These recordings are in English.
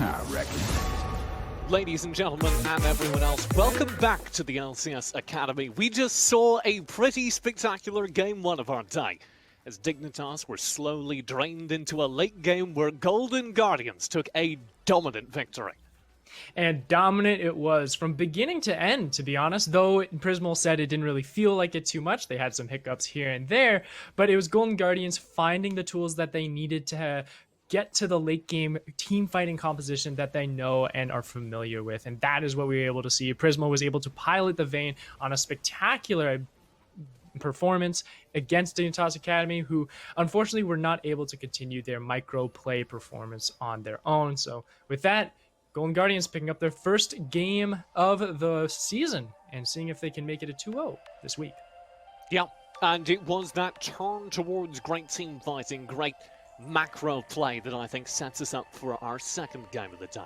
I reckon. Ladies and gentlemen, and everyone else, welcome back to the LCS Academy. We just saw a pretty spectacular game one of our day, as Dignitas were slowly drained into a late game where Golden Guardians took a dominant victory. And dominant it was from beginning to end, to be honest, though Prismal said it didn't really feel like it too much. They had some hiccups here and there, but it was Golden Guardians finding the tools that they needed to get to the late game team fighting composition that they know and are familiar with. And that is what we were able to see. Prismal was able to pilot the Vayne on a spectacular performance against Dignitas Academy, who unfortunately were not able to continue their micro play performance on their own. So with that, Golden Guardians picking up their first game of the season and seeing if they can make it a 2-0 this week. Yeah, and it was that turn towards great team fighting, great macro play that I think sets us up for our second game of the day.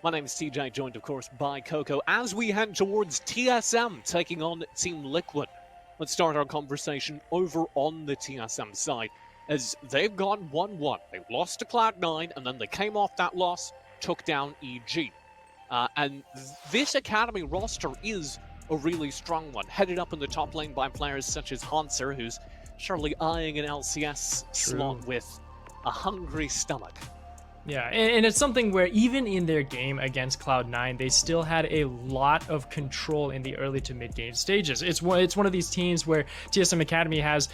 My name is TJ, joined of course by Coco, as we head towards TSM taking on Team Liquid. Let's start our conversation over on the TSM side, as they've gone 1-1. They lost to Cloud9, and then they came off that loss, took down EG. And this Academy roster is a really strong one, headed up in the top lane by players such as Hanser, who's surely eyeing an LCS slot with a hungry stomach. Yeah, and it's something where even in their game against Cloud9, they still had a lot of control in the early to mid-game stages. It's one of these teams where TSM Academy has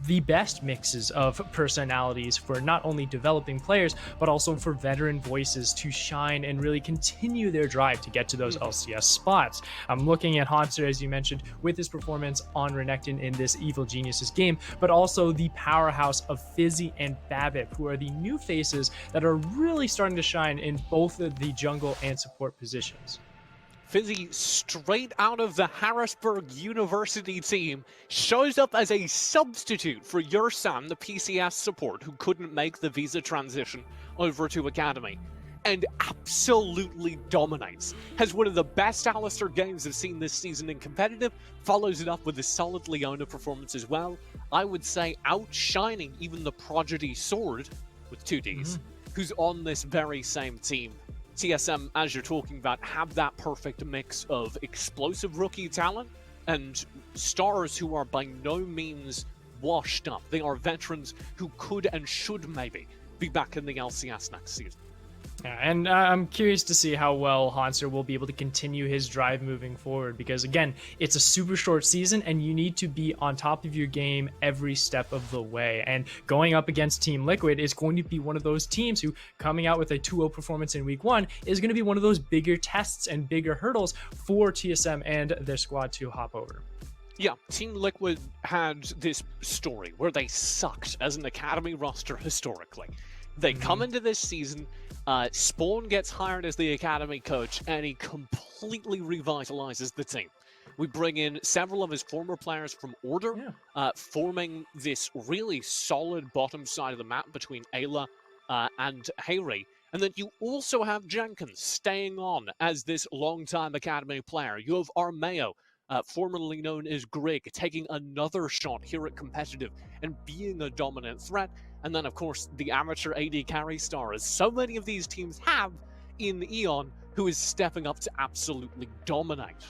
the best mixes of personalities for not only developing players, but also for veteran voices to shine and really continue their drive to get to those LCS spots. I'm looking at Hanser, as you mentioned, with his performance on Renekton in this Evil Geniuses game, but also the powerhouse of Fizzy and Babip, who are the new faces that are really starting to shine in both the jungle and support positions. Fizzy, straight out of the Harrisburg University team, shows up as a substitute for Yursan, the PCS support, who couldn't make the visa transition over to Academy, and absolutely dominates. Has one of the best Alistair games I've seen this season in competitive, follows it up with a solid Leona performance as well. I would say outshining even the Prodigy Sword, with 2 Ds, who's on this very same team. TSM, as you're talking about, have that perfect mix of explosive rookie talent and stars who are by no means washed up. They are veterans who could and should maybe be back in the LCS next season. Yeah, and I'm curious to see how well Hanser will be able to continue his drive moving forward, because again, it's a super short season and you need to be on top of your game every step of the way. And going up against Team Liquid is going to be one of those teams who, coming out with a 2-0 performance in week 1, is going to be one of those bigger tests and bigger hurdles for TSM and their squad to hop over. Yeah, Team Liquid had this story where they sucked as an Academy roster historically. They come into this season, Spawn gets hired as the Academy coach, and he completely revitalizes the team. We bring in several of his former players from Order, forming this really solid bottom side of the map between Ayla and Hayri. And then you also have Jenkins staying on as this longtime Academy player. You have Armeo, formerly known as Grig, taking another shot here at competitive and being a dominant threat. And then, of course, the amateur AD carry star, as so many of these teams have in Eon, who is stepping up to absolutely dominate.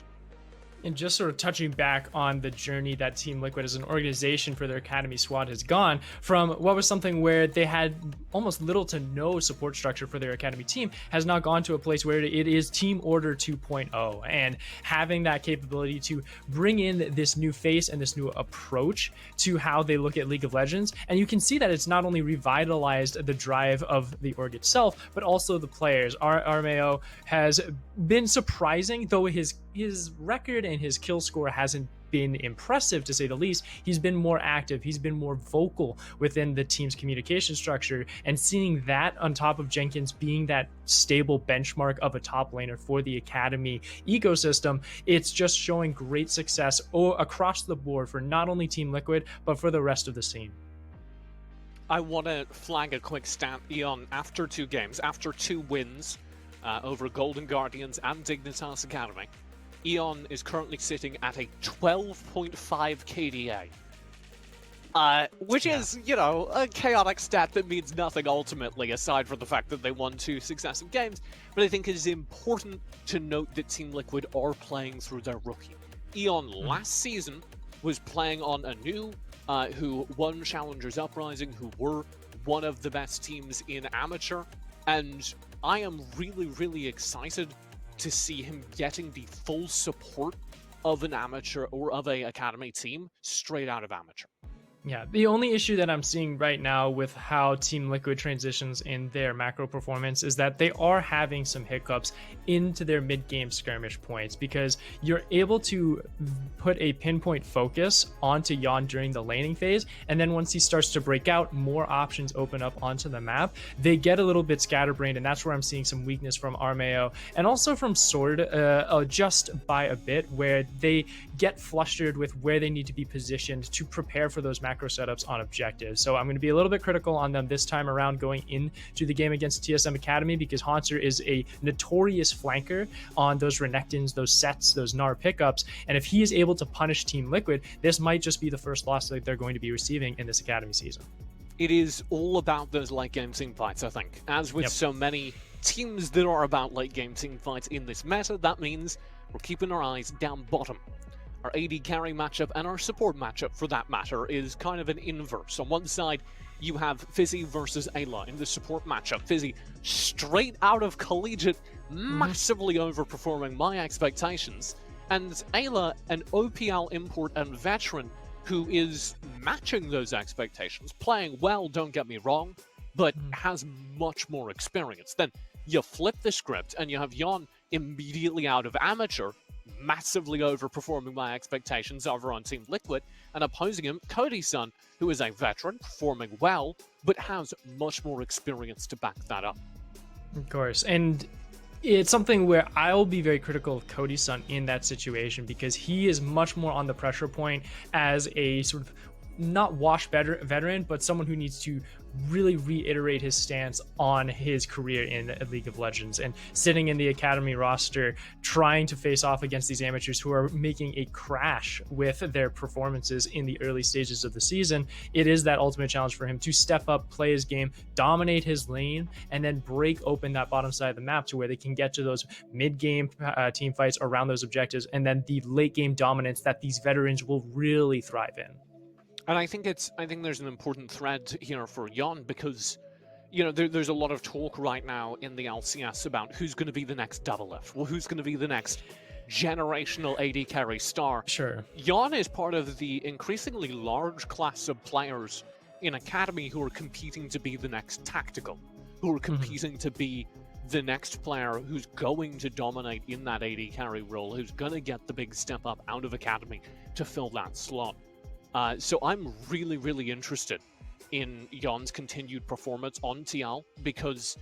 And just sort of touching back on the journey that Team Liquid as an organization for their Academy squad has gone from what was something where they had almost little to no support structure for their Academy team, has now gone to a place where it is Team Order 2.0, and having that capability to bring in this new face and this new approach to how they look at League of Legends. And you can see that it's not only revitalized the drive of the org itself, but also the players. Armeo has been surprising, though his record and his kill score hasn't been impressive, to say the least. He's been more active, he's been more vocal within the team's communication structure, and seeing that on top of Jenkins being that stable benchmark of a top laner for the Academy ecosystem, it's just showing great success across the board for not only Team Liquid, but for the rest of the scene. I want to flag a quick stat, Eon, after 2 games, after 2 wins over Golden Guardians and Dignitas Academy, Eon is currently sitting at a 12.5 KDA. Which is, you know, a chaotic stat that means nothing ultimately, aside from the fact that they won 2 successive games. But I think it is important to note that Team Liquid are playing through their rookie. Eon last season was playing on Anu, who won Challengers Uprising, who were one of the best teams in Amateur, and I am really, really excited to see him getting the full support of an Amateur or of a Academy team straight out of Amateur. Yeah, the only issue that I'm seeing right now with how Team Liquid transitions in their macro performance is that they are having some hiccups into their mid-game skirmish points, because you're able to put a pinpoint focus onto Yon during the laning phase, and then once he starts to break out, more options open up onto the map. They get a little bit scatterbrained, and that's where I'm seeing some weakness from Armeo and also from Sword just by a bit, where they get flustered with where they need to be positioned to prepare for those macro setups on objectives. So I'm going to be a little bit critical on them this time around going into the game against TSM Academy, because Haunter is a notorious flanker on those Renekton's, those sets, those Gnar pickups, and if he is able to punish Team Liquid, this might just be the first loss that they're going to be receiving in this Academy season. It is all about those late game team fights, I think. As with so many teams that are about late game team fights in this meta, that means we're keeping our eyes down bottom. Our AD carry matchup and our support matchup, for that matter, is kind of an inverse. On one side, you have Fizzy versus Ayla in the support matchup. Fizzy, straight out of collegiate, massively overperforming my expectations. And Ayla, an OPL import and veteran, who is matching those expectations, playing well, don't get me wrong, but has much more experience. Then you flip the script and you have Yon immediately out of Amateur, massively overperforming my expectations over on Team Liquid, and opposing him, Cody-san, who is a veteran, performing well, but has much more experience to back that up. Of course, and it's something where I'll be very critical of Cody-san in that situation, because he is much more on the pressure point as a sort of not washed veteran, but someone who needs to really reiterate his stance on his career in League of Legends, and sitting in the Academy roster trying to face off against these amateurs who are making a crash with their performances in the early stages of the season. It is that ultimate challenge for him to step up, play his game, dominate his lane, and then break open that bottom side of the map to where they can get to those mid-game team fights around those objectives, and then the late game dominance that these veterans will really thrive in. And I think there's an important thread here for Yon, because, you know, there's a lot of talk right now in the LCS about who's going to be the next double F, well, who's going to be the next generational AD carry star. Sure. Yon is part of the increasingly large class of players in Academy who are competing to be the next tactical, who are competing to be the next player who's going to dominate in that AD carry role, who's going to get the big step up out of Academy to fill that slot. So I'm really, really interested in Yon's continued performance on TL, because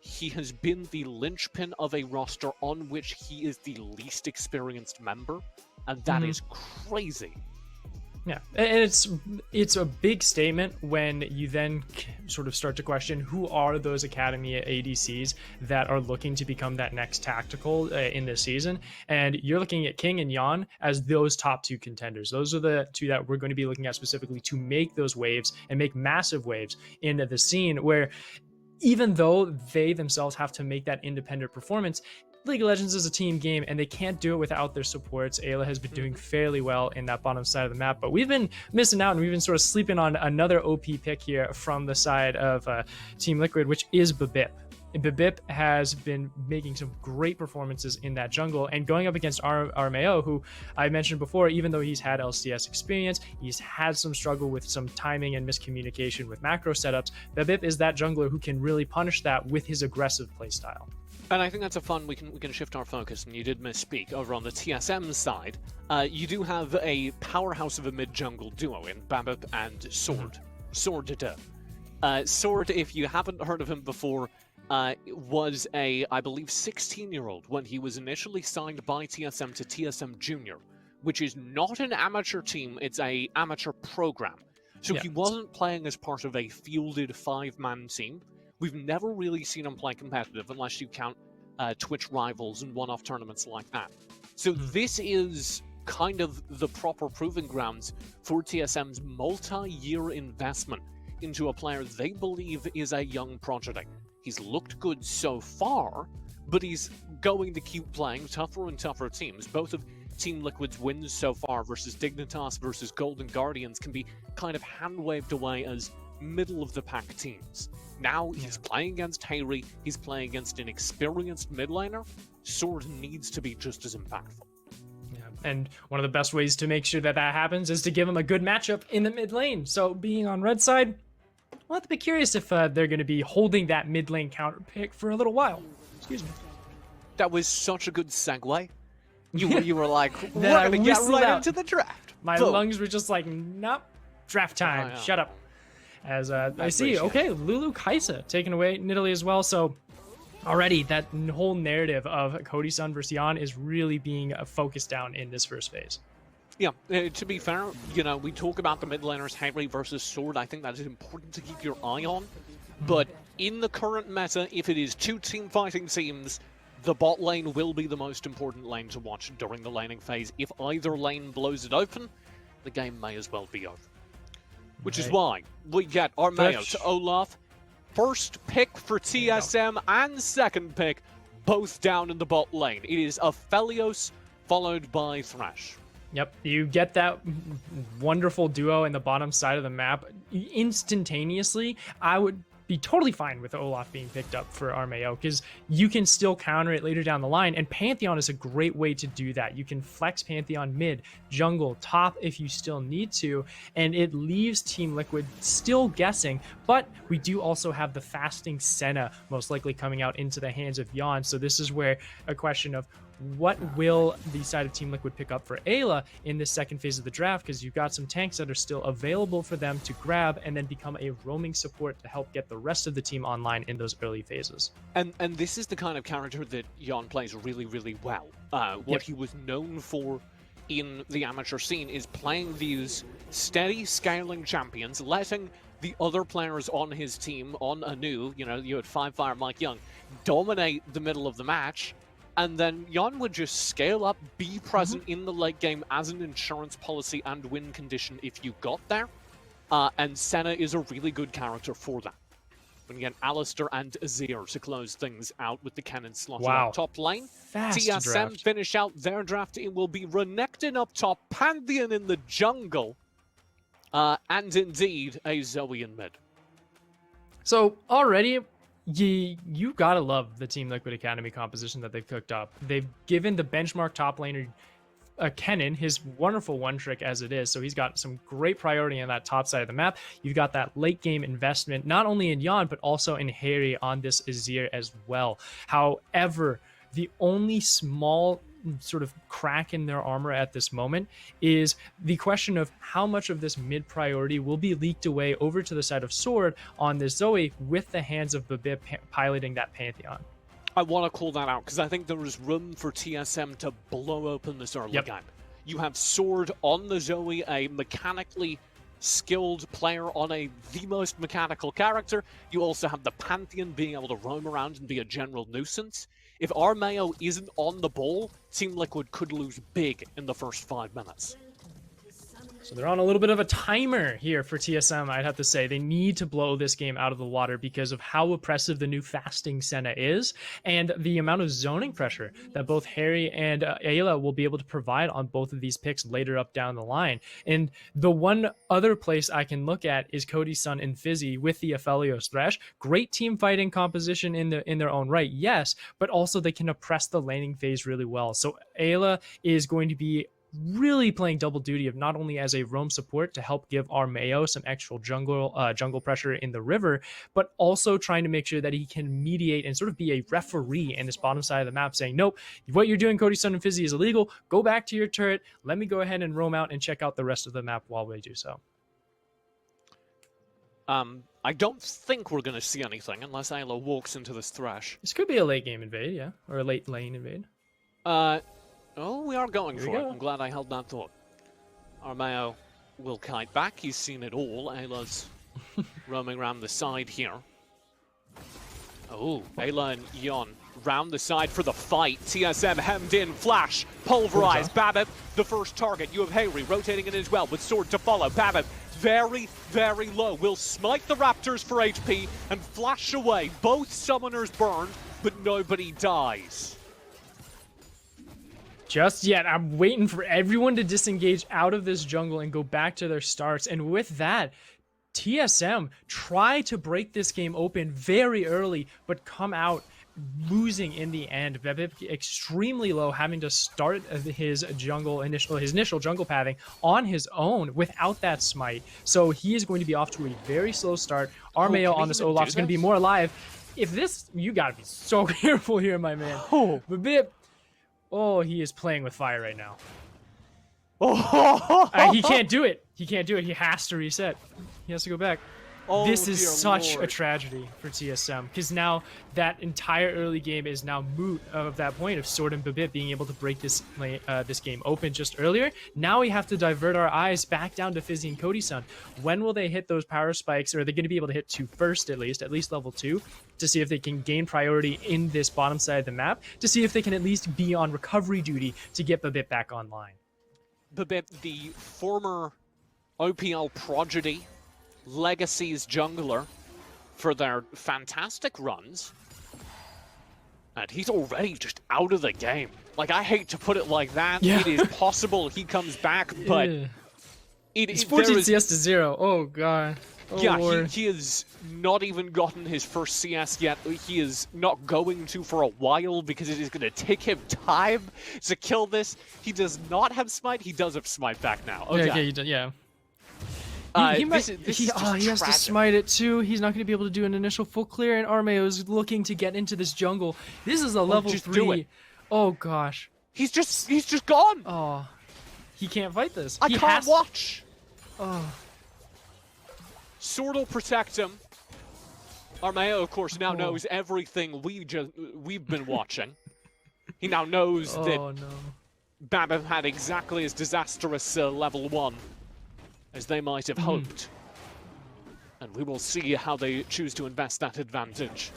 he has been the linchpin of a roster on which he is the least experienced member, and that is crazy. Yeah, and it's a big statement when you then sort of start to question who are those Academy ADCs that are looking to become that next tactical in this season. And you're looking at King and Yon as those top two contenders. Those are the two that we're going to be looking at specifically to make those waves and make massive waves into the scene, where even though they themselves have to make that independent performance, League of Legends is a team game, and they can't do it without their supports. Ayla has been doing fairly well in that bottom side of the map, but we've been missing out, and we've been sort of sleeping on another OP pick here from the side of Team Liquid, which is Babip. Babip has been making some great performances in that jungle, and going up against Armeo, who I mentioned before, even though he's had LCS experience, he's had some struggle with some timing and miscommunication with macro setups. Babip is that jungler who can really punish that with his aggressive playstyle. And I think that's a fun, we can shift our focus, and you did misspeak. Over on the TSM side, you do have a powerhouse of a mid-jungle duo in Babip and Sword. Sword, if you haven't heard of him before, was a, I believe, 16-year-old when he was initially signed by TSM to TSM Junior, which is not an amateur team, it's a amateur program. So he wasn't playing as part of a fielded 5-man team. We've never really seen him play competitive, unless you count Twitch Rivals and one-off tournaments like that. So this is kind of the proper proving grounds for TSM's multi-year investment into a player they believe is a young prodigy. He's looked good so far, but he's going to keep playing tougher and tougher teams. Both of Team Liquid's wins so far versus Dignitas versus Golden Guardians can be kind of hand-waved away as middle-of-the-pack teams. Now he's playing against Harry, he's playing against an experienced mid laner. Sword needs to be just as impactful. Yeah, and one of the best ways to make sure that that happens is to give him a good matchup in the mid lane. So being on red side, we'll have to be curious if they're going to be holding that mid lane counter pick for a little while. Excuse me. That was such a good segue. You were like, we're going to get right into the draft. My Boom. lungs were just like, nope, draft time. Shut up. As I see, okay, Lulu Kaisa taking away Nidalee as well. So already that whole narrative of Cody Sun versus Yan is really being focused down in this first phase. Yeah, to be fair, you know, we talk about the mid laners, Harry versus Sword. I think that is important to keep your eye on. But in the current meta, if it is two team fighting teams, the bot lane will be the most important lane to watch during the laning phase. If either lane blows it open, the game may as well be over. Which is why we get Armeo to Olaf. First pick for TSM and second pick, both down in the bot lane. It is Aphelios followed by Thresh. Yep, you get that wonderful duo in the bottom side of the map instantaneously. I would be totally fine with Olaf being picked up for Armeo because you can still counter it later down the line, and Pantheon is a great way to do that. You can flex Pantheon mid, jungle, top if you still need to, and it leaves Team Liquid still guessing, but we do also have the fasting Senna most likely coming out into the hands of Yan, so this is where a question of what will the side of Team Liquid pick up for Ayla in this second phase of the draft, because you've got some tanks that are still available for them to grab and then become a roaming support to help get the rest of the team online in those early phases. And this is the kind of character that Yan plays really, really well. What he was known for in the amateur scene is playing these steady scaling champions, letting the other players on his team, on Anu, you know, you had 5-Fire Mike Young, dominate the middle of the match. And then Yan would just scale up, be present in the late game as an insurance policy and win condition if you got there. And Senna is a really good character for that. And again, Alistair and Azir to close things out with the cannon slot on top lane. TSM finish out their draft. It will be Renekton up top, Pantheon in the jungle, and indeed a Zoe in mid. So already, you gotta love the Team Liquid Academy composition that they've cooked up. They've given the benchmark top laner Kennen his wonderful one trick as it is, so he's got some great priority on that top side of the map. You've got that late game investment not only in Yan but also in Harry on this Azir as well. However, the only small sort of crack in their armor at this moment is the question of how much of this mid priority will be leaked away over to the side of Sword on this Zoe with the hands of Babib piloting that Pantheon. I want to call that out because I think there is room for TSM to blow open this early game. You have Sword on the Zoe, a mechanically skilled player on the most mechanical character. You also have the Pantheon being able to roam around and be a general nuisance. If Armeo isn't on the ball, Team Liquid could lose big in the first 5 minutes. So they're on a little bit of a timer here for TSM, I'd have to say. They need to blow this game out of the water because of how oppressive the new fasting Senna is and the amount of zoning pressure that both Harry and Ayla will be able to provide on both of these picks later up down the line. And the one other place I can look at is Cody Sun and Fizzy with the Aphelios Thresh. Great team fighting composition in their own right, yes, but also they can oppress the laning phase really well. So Ayla is going to be really playing double duty of not only as a roam support to help give Armeo some extra jungle pressure in the river, but also trying to make sure that he can mediate and sort of be a referee in this bottom side of the map saying, nope, what you're doing, Cody Sun and Fizzy, is illegal. Go back to your turret. Let me go ahead and roam out and check out the rest of the map while we do so. I don't think we're going to see anything unless Ayla walks into this Thresh. This could be a late game invade, yeah, or a late lane invade. Oh, we are going for it. I'm glad I held that thought. Armeo will kite back. He's seen it all. Ayla's roaming around the side here. Oh, Ayla and Yon round the side for the fight. TSM hemmed in, flash, pulverize, Babip, the first target. You have Hayri rotating in as well with sword to follow. Babip, very, very low, will smite the Raptors for HP and flash away. Both summoners burned, but nobody dies. Just yet. I'm waiting for everyone to disengage out of this jungle and go back to their starts. And with that, TSM try to break this game open very early, but come out losing in the end. Babip extremely low, having to start his initial jungle pathing on his own without that smite. So he is going to be off to a very slow start. Armeo on this Olaf is going to be more alive. If this, you gotta be so careful here, my man. Oh, Babip. Oh, he is playing with fire right now. He can't do it. He can't do it. He has to reset. He has to go back. Oh, this is such Lord. a tragedy for TSM, because now that entire early game is now moot of that point of Sword and Babip being able to break this game open just earlier. Now we have to divert our eyes back down to Fizzy and Cody-san. When will they hit those power spikes? Or are they going to be able to hit 2 first, at least level 2, to see if they can gain priority in this bottom side of the map, to see if they can at least be on recovery duty to get Babip back online. Babip, the former OPL prodigy, Legacy's jungler for their fantastic runs, and he's already just out of the game. Like, I hate to put it like that. Yeah. It is possible he comes back, but it's 14 CS to 0. Oh god. Oh, yeah, Lord. he has not even gotten his first CS yet. He is not going to for a while because it is going to take him time to kill this. He does not have smite. He does have smite back now. Okay. Yeah, he does, yeah. He has to smite it too. He's not going to be able to do an initial full clear, and Armeo is looking to get into this jungle. This is a level 3. Oh gosh. He's just gone. Oh, he can't fight this. I can't watch. Oh. Sword will protect him. Armeo, of course, now knows everything we've been watching. He now knows that Babip had exactly as disastrous level 1 as they might have hoped. And we will see how they choose to invest that advantage.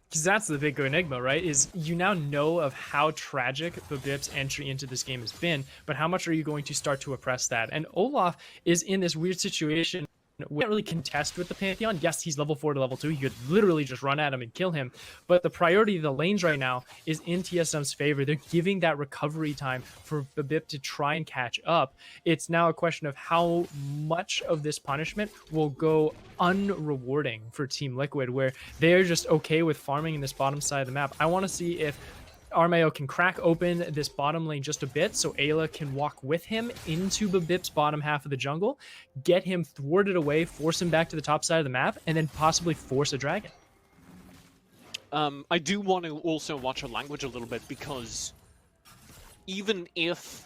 Because that's the big enigma, right? Is you now know of how tragic Babip's entry into this game has been, but how much are you going to start to oppress that? And Olaf is in this weird situation. We can't really contest with the Pantheon. Yes, he's level 4 to level 2. You could literally just run at him and kill him. But the priority of the lanes right now is in TSM's favor. They're giving that recovery time for Babip to try and catch up. It's now a question of how much of this punishment will go unrewarding for Team Liquid, where they're just okay with farming in this bottom side of the map. I want to see if Armeo can crack open this bottom lane just a bit so Ayla can walk with him into Babip's bottom half of the jungle, get him thwarted away, force him back to the top side of the map, and then possibly force a dragon. I do want to also watch our language a little bit, because even if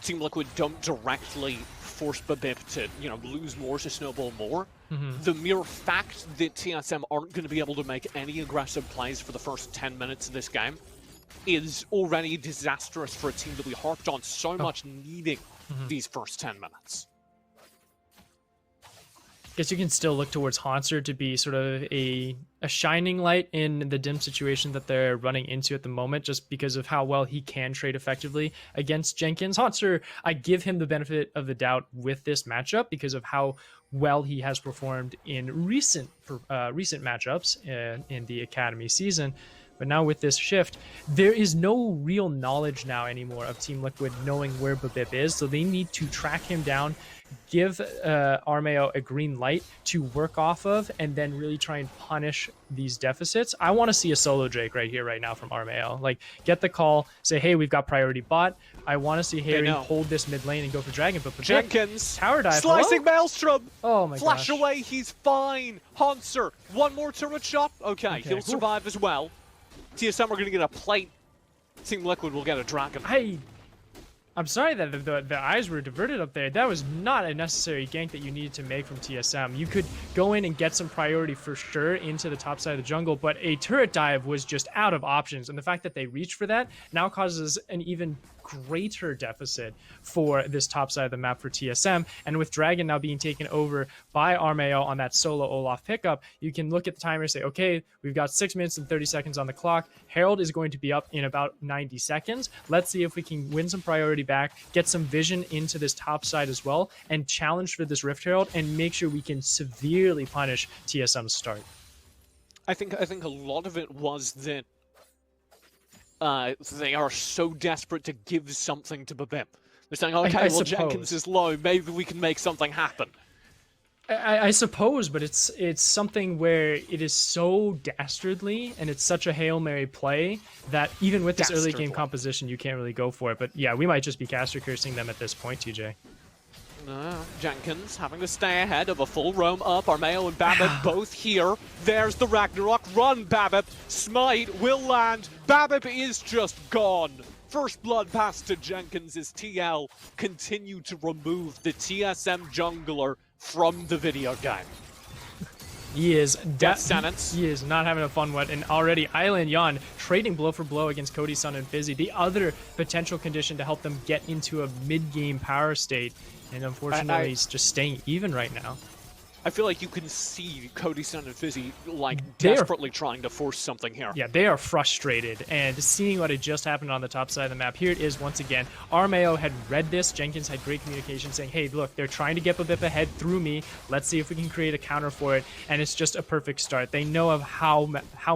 Team Liquid don't directly force Babip to, lose more, to snowball more, the mere fact that TSM aren't going to be able to make any aggressive plays for the first 10 minutes of this game is already disastrous for a team that we harped on so much needing these first 10 minutes. Guess you can still look towards Haunter to be sort of a shining light in the dim situation that they're running into at the moment, just because of how well he can trade effectively against Jenkins. Haunter, I give him the benefit of the doubt with this matchup because of how well he has performed in recent matchups in the Academy season. But now with this shift, there is no real knowledge now anymore of Team Liquid knowing where Babip is, so they need to track him down, give Armeo a green light to work off of, and then really try and punish these deficits. I want to see a solo Drake right here, right now from Armeo. Like, get the call, say, hey, we've got priority bot. I want to see Harry hold this mid lane and go for Dragon, but Jenkins, tower dive, slicing Maelstrom. Oh my Flash gosh. away, he's fine. Haunter, one more turret shot. Okay, he'll survive as well. TSM are going to get a plate. Team Liquid will get a dragon. I'm sorry that the eyes were diverted up there. That was not a necessary gank that you needed to make from TSM. You could go in and get some priority for sure into the top side of the jungle, but a turret dive was just out of options. And the fact that they reached for that now causes an even greater deficit for this top side of the map for TSM. And with Dragon now being taken over by Armeo on that solo Olaf pickup, you can look at the timer and say, okay, we've got 6 minutes and 30 seconds on the clock. Herald is going to be up in about 90 seconds. Let's see if we can win some priority back, get some vision into this top side as well, and challenge for this Rift Herald and make sure we can severely punish TSM's start. I think a lot of it was that they are so desperate to give something to Babim. They're saying, okay, well, Jenkins is low, maybe we can make something happen. I suppose, but it's something where it is so dastardly and it's such a Hail Mary play that even with this early game composition, you can't really go for it. But yeah, we might just be caster cursing them at this point, TJ. Jenkins having to stay ahead of a full roam up. Armeo and Babip both here. There's the Ragnarok. Run, Babip. Smite will land. Babip is just gone. First blood pass to Jenkins as TL continue to remove the TSM jungler from the video game. He is he is not having a fun one, and already Island Yon trading blow for blow against Cody, Sun, and Fizzy, the other potential condition to help them get into a mid-game power state, and unfortunately he's just staying even right now. I feel like you can see Cody, Sun, and Fizzy like desperately trying to force something here. Yeah, they are frustrated, and seeing what had just happened on the top side of the map, here it is once again. Armeo had read this. Jenkins had great communication saying, hey, look, they're trying to get Babip ahead through me. Let's see if we can create a counter for it, and it's just a perfect start. They know of how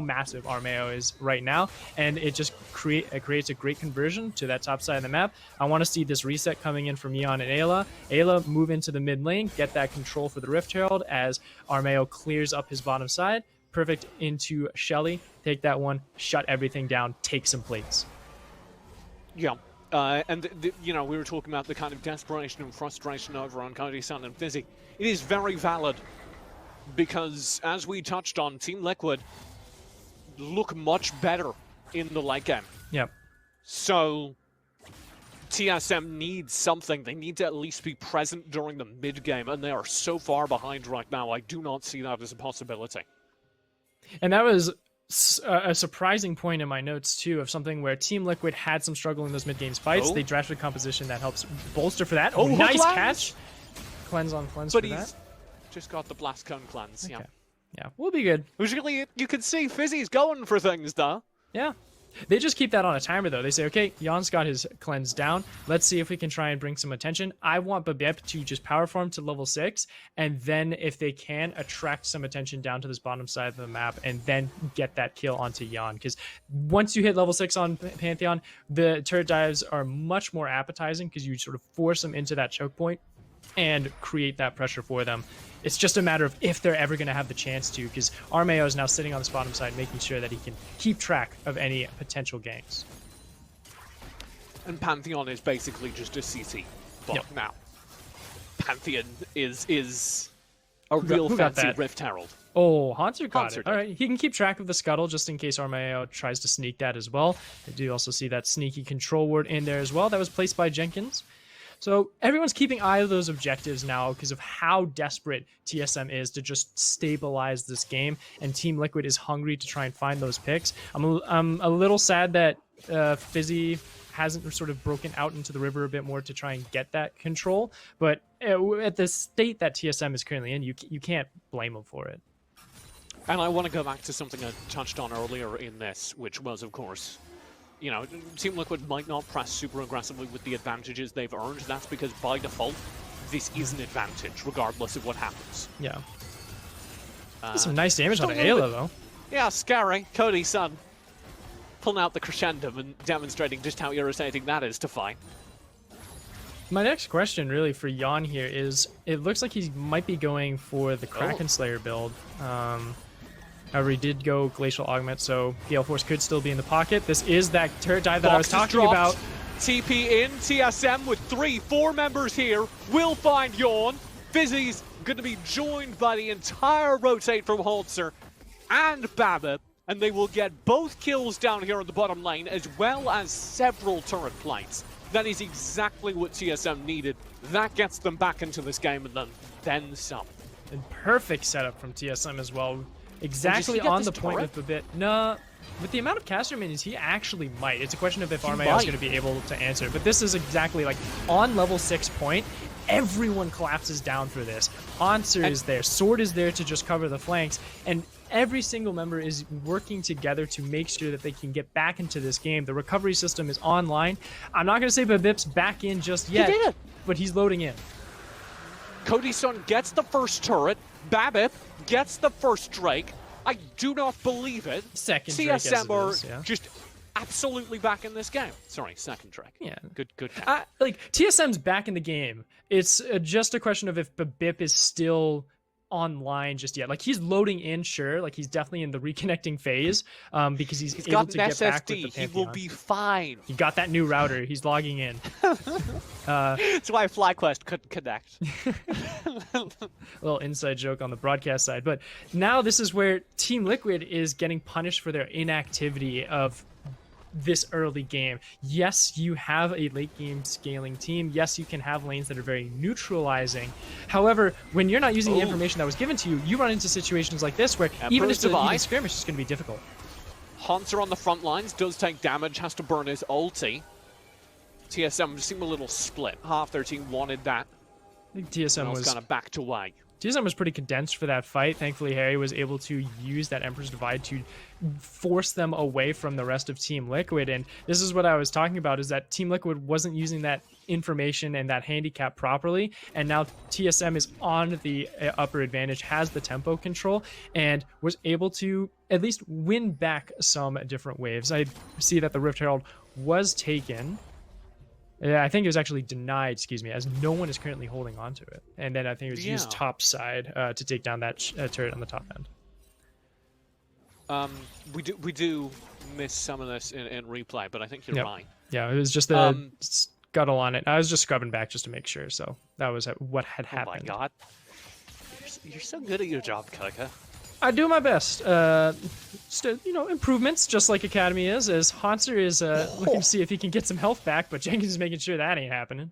massive Armeo is right now, and it just creates a great conversion to that top side of the map. I want to see this reset coming in from Yeon and Ayla. Ayla move into the mid lane, get that control for the Rift Herald, as Armeo clears up his bottom side. Perfect into Shelly. Take that one, shut everything down, take some plates. Yeah. And, you know, we were talking about the kind of desperation and frustration over on Cody, Sun, and Fizzy. It is very valid because, as we touched on, Team Liquid look much better in the late game. Yep. So TSM needs something. They need to at least be present during the mid-game, and they are so far behind right now. I do not see that as a possibility. And that was a surprising point in my notes, too, of something where Team Liquid had some struggle in those mid-game fights. They drafted composition that helps bolster for that. Oh, nice catch! Cleanse on cleanse for that. But he's just got the Blast Cone cleanse, yeah. Yeah, we'll be good. Usually, you can see Fizzy's going for things, though. Yeah. They just keep that on a timer, though. They say, okay, Jan's got his cleanse down. Let's see if we can try and bring some attention. I want Babip to just power farm to level 6, and then if they can, attract some attention down to this bottom side of the map, and then get that kill onto Jan. Because once you hit level 6 on Pantheon, the turret dives are much more appetizing because you sort of force them into that choke point and create that pressure for them. It's just a matter of if they're ever going to have the chance to, because Armeo is now sitting on this bottom side, making sure that he can keep track of any potential ganks. And Pantheon is basically just a CC block now. Pantheon is a real fancy Rift Herald. Oh, Haunter got it. All right, he can keep track of the scuttle just in case Armeo tries to sneak that as well. I do also see that sneaky control ward in there as well. That was placed by Jenkins. So everyone's keeping eye of those objectives now because of how desperate TSM is to just stabilize this game, and Team Liquid is hungry to try and find those picks. I'm a little sad that Fizzy hasn't sort of broken out into the river a bit more to try and get that control, but at the state that TSM is currently in, you can't blame them for it. And I want to go back to something I touched on earlier in this, which was, of course, you know, Team Liquid might not press super aggressively with the advantages they've earned. That's because, by default, this is an advantage, regardless of what happens. Yeah. Some nice damage on Ayla, though. Yeah, scary. Cody, Sun, pulling out the crescendo and demonstrating just how irritating that is to fight. My next question, really, for Jan here is, it looks like he might be going for the Kraken Slayer build. However, he did go Glacial Augment, so Gale Force could still be in the pocket. This is that turret dive that I was talking about. TP in, TSM with 3-4 members here. Will find Yawn. Fizzy's going to be joined by the entire rotate from Holzer and Babip, and they will get both kills down here in the bottom lane, as well as several turret plates. That is exactly what TSM needed. That gets them back into this game, and then some. And perfect setup from TSM as well. exactly get on this the point turret? with Babip. No, with the amount of caster minions, he actually might. It's a question of if Armeo is might. going to be able to answer. But this is exactly like on level 6 point. Everyone collapses down for this. Hanser is there. Sword is there to just cover the flanks. And every single member is working together to make sure that they can get back into this game. The recovery system is online. I'm not going to say Babip's back in just yet, but he's loading in. Cody-san gets the first turret. Babip gets the first Drake. I do not believe it. Second Drake as it TSM are is, yeah. just absolutely back in this game. Sorry, second Drake. Yeah. Good. Like, TSM's back in the game. It's just a question of if Babip is still online just yet. Like, he's loading in, sure. Like, he's definitely in the reconnecting phase because he's able got to an get back with the SSD. He Pantheon. will be fine. He got that new router. He's logging in. That's why FlyQuest couldn't connect. A little inside joke on the broadcast side. But now this is where Team Liquid is getting punished for their inactivity of this early game. Yes, you have a late game scaling team. Yes, you can have lanes that are very neutralizing. However, when you're not using the information that was given to you, you run into situations like this where even if the skirmish is going to be difficult. Hanser on the front lines does take damage, has to burn his ulti. TSM seem a little split. Half their team wanted that. I think TSM was kind of backed away. TSM was pretty condensed for that fight. Thankfully, Harry was able to use that Emperor's Divide to force them away from the rest of Team Liquid. And this is what I was talking about, is that Team Liquid wasn't using that information and that handicap properly. And now TSM is on the upper advantage, has the tempo control, and was able to at least win back some different waves. I see that the Rift Herald was taken. Yeah, I think it was actually denied, excuse me, as no one is currently holding on to it. And then I think it was used top side to take down that turret on the top end. We do miss some of this in replay, but I think you're right. Yeah, it was just the scuttle on it. I was just scrubbing back just to make sure, so that was what had happened. Oh my god. You're so good at your job, Kaka. I do my best. Improvements, just like Academy is, as Hanser is looking to see if he can get some health back, but Jenkins is making sure that ain't happening.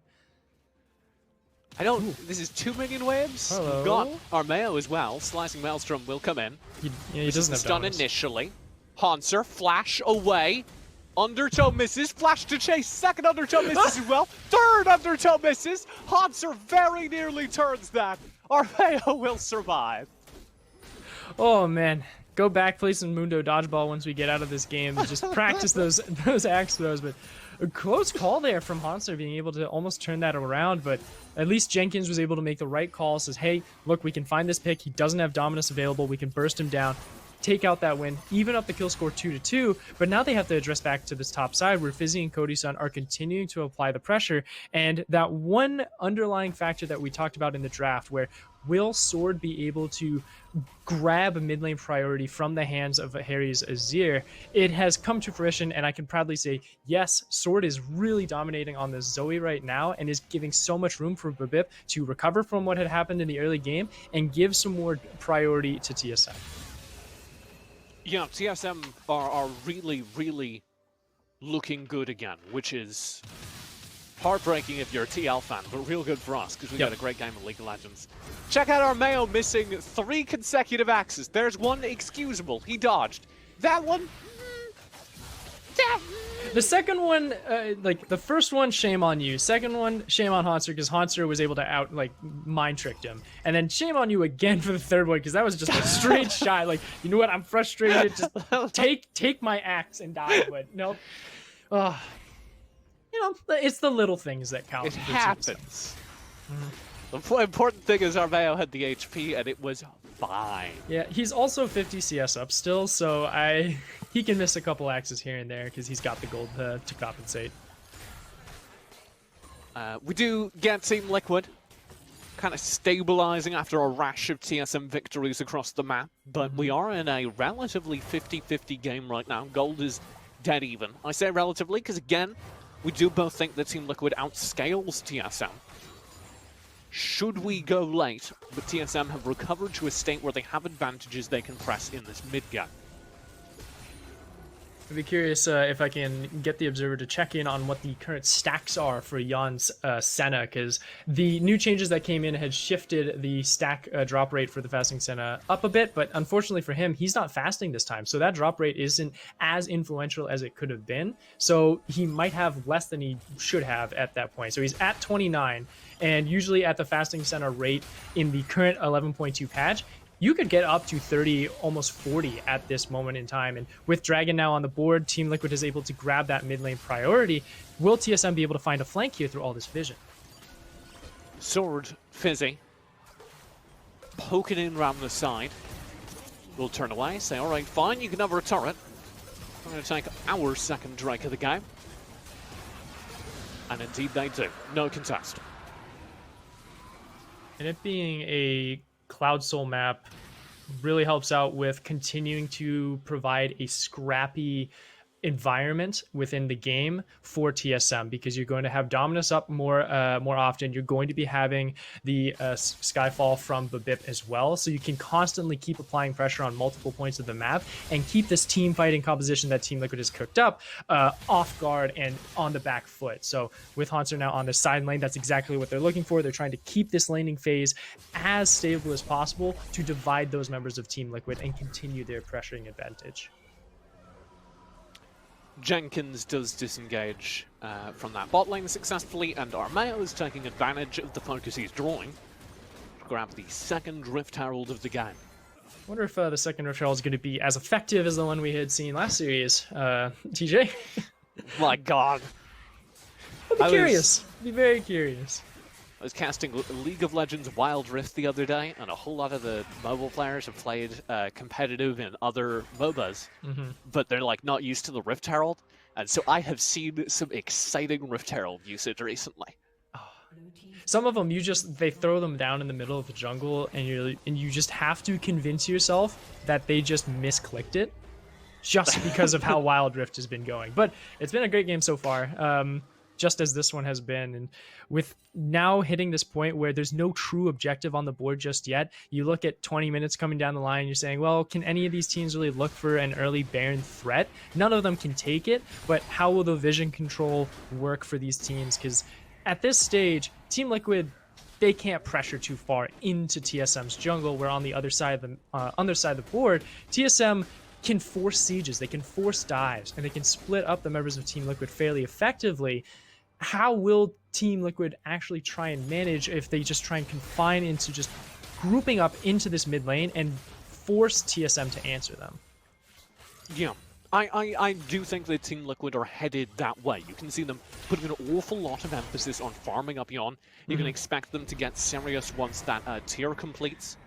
This is 2 minion waves. Hello. We've got Armeo as well. Slicing Maelstrom will come in. He doesn't have stun dominance. initially. Hanser, flash away. Undertow misses. Flash to chase. Second undertow misses as well. Third undertow misses. Hanser very nearly turns that. Armeo will survive. Oh man, go back, play some Mundo Dodgeball once we get out of this game, and just practice those axe throws. But a close call there from Hanser, being able to almost turn that around. But at least Jenkins was able to make the right call. Says, hey, look, we can find this pick. He doesn't have dominance available. We can burst him down, take out that win, even up the kill score 2-2. But now they have to address back to this top side where Fizzy and Cody-san are continuing to apply the pressure. And that one underlying factor that we talked about in the draft, where will Sword be able to grab a mid lane priority from the hands of Harry's Azir? It has come to fruition, and I can proudly say, yes, Sword is really dominating on this Zoe right now and is giving so much room for Babip to recover from what had happened in the early game and give some more priority to TSM. Yeah, TSM are really, really looking good again, which is heartbreaking if you're a TL fan, but real good for us because we got a great game of League of Legends. Check out Armeo missing 3 consecutive axes. There's one excusable. He dodged. That one... The second one, the first one, shame on you. Second one, shame on Hanser, because Hanser was able to mind tricked him. And then shame on you again for the third one, because that was just a straight shot. Like, you know what? I'm frustrated. Just take my axe and die. But nope. It's the little things that count. It happens. The important thing is Armeo had the HP, and it was fine. Yeah, he's also 50 CS up still, so he can miss a couple axes here and there because he's got the gold to compensate. We do get Team Liquid kind of stabilizing after a rash of TSM victories across the map, but we are in a relatively 50-50 game right now. Gold is dead even. I say relatively because, again, we do both think that Team Liquid outscales TSM. Should we go late, but TSM have recovered to a state where they have advantages they can press in this mid game. I'd be curious if I can get the observer to check in on what the current stacks are for Jan's Senna, because the new changes that came in had shifted the stack drop rate for the fasting Senna up a bit, but unfortunately for him, he's not fasting this time, so that drop rate isn't as influential as it could have been, so he might have less than he should have at that point. So he's at 29, and usually at the fasting Senna rate in the current 11.2 patch, you could get up to 30, almost 40 at this moment in time. And with Dragon now on the board, Team Liquid is able to grab that mid lane priority. Will TSM be able to find a flank here through all this vision? Sword, Fizzy. Poking in around the side. We'll turn away, say, all right, fine, you can have our turret. I'm going to take our second Drake of the game. And indeed they do. No contest. And it being a Cloud Soul map really helps out with continuing to provide a scrappy environment within the game for TSM, because you're going to have Dominus up more often. You're going to be having the Skyfall from Babip as well, so you can constantly keep applying pressure on multiple points of the map and keep this team fighting composition that Team Liquid has cooked up off guard and on the back foot. So with Haunter now on the side lane, that's exactly what they're looking for. They're trying to keep this laning phase as stable as possible to divide those members of Team Liquid and continue their pressuring advantage. Jenkins does disengage from that bot lane successfully, and Armeo is taking advantage of the focus he's drawing to grab the second Rift Herald of the game. I wonder if the second Rift Herald is going to be as effective as the one we had seen last series. TJ? My god. I'd be curious. Be very curious. I was casting League of Legends Wild Rift the other day, and a whole lot of the mobile players have played competitive in other MOBAs, but they're like not used to the Rift Herald, and so I have seen some exciting Rift Herald usage recently. Some of them, they throw them down in the middle of the jungle, and you just have to convince yourself that they just misclicked it, just because of how Wild Rift has been going. But it's been a great game so far. Just as this one has been, and with now hitting this point where there's no true objective on the board just yet, you look at 20 minutes coming down the line, you're saying, well, can any of these teams really look for an early Baron threat? None of them can take it, but how will the vision control work for these teams? Because at this stage, Team Liquid, they can't pressure too far into TSM's jungle, where on the other side of the board, TSM can force sieges, they can force dives, and they can split up the members of Team Liquid fairly effectively. How will Team Liquid actually try and manage if they just try and confine into just grouping up into this mid lane and force TSM to answer them? Yeah, I do think that Team Liquid are headed that way. You can see them putting an awful lot of emphasis on farming up Yon. You can expect them to get serious once that tier completes.